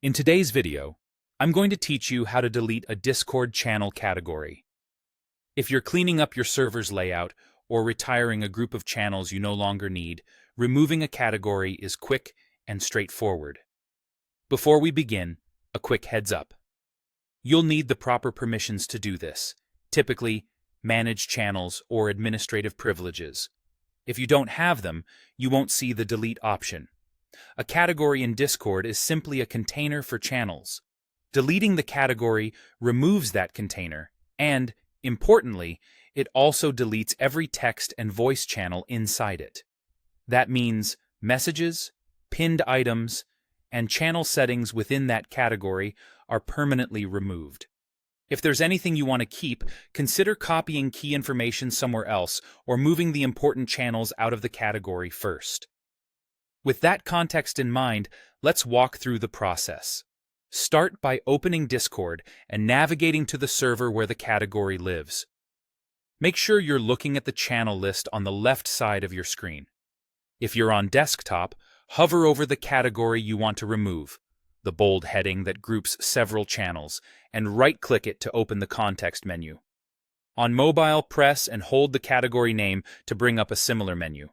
In today's video, I'm going to teach you how to delete a Discord channel category. If you're cleaning up your server's layout or retiring a group of channels you no longer need, removing a category is quick and straightforward. Before we begin, a quick heads up. You'll need the proper permissions to do this, typically manage channels or administrative privileges. If you don't have them, you won't see the delete option. A category in Discord is simply a container for channels. Deleting the category removes that container, and, importantly, it also deletes every text and voice channel inside it. That means messages, pinned items, and channel settings within that category are permanently removed. If there's anything you want to keep, consider copying key information somewhere else or moving the important channels out of the category first. With that context in mind, let's walk through the process. Start by opening Discord and navigating to the server where the category lives. Make sure you're looking at the channel list on the left side of your screen. If you're on desktop, hover over the category you want to remove, the bold heading that groups several channels, and right-click it to open the context menu. On mobile, press and hold the category name to bring up a similar menu.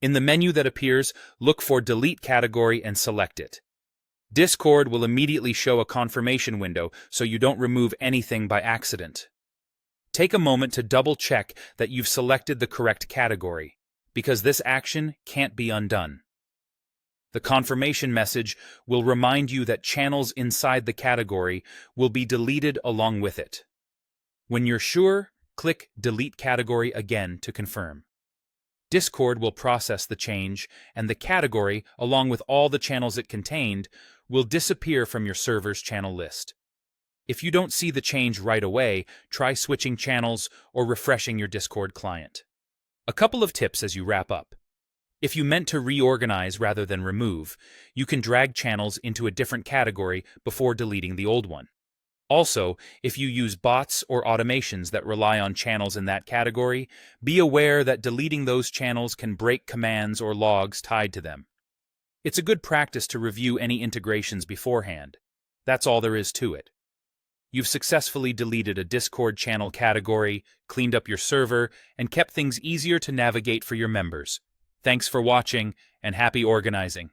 In the menu that appears, look for Delete Category and select it. Discord will immediately show a confirmation window so you don't remove anything by accident. Take a moment to double-check that you've selected the correct category, because this action can't be undone. The confirmation message will remind you that channels inside the category will be deleted along with it. When you're sure, click Delete Category again to confirm. Discord will process the change, and the category, along with all the channels it contained, will disappear from your server's channel list. If you don't see the change right away, try switching channels or refreshing your Discord client. A couple of tips as you wrap up. If you meant to reorganize rather than remove, you can drag channels into a different category before deleting the old one. Also, if you use bots or automations that rely on channels in that category, be aware that deleting those channels can break commands or logs tied to them. It's a good practice to review any integrations beforehand. That's all there is to it. You've successfully deleted a Discord channel category, cleaned up your server, and kept things easier to navigate for your members. Thanks for watching, and happy organizing.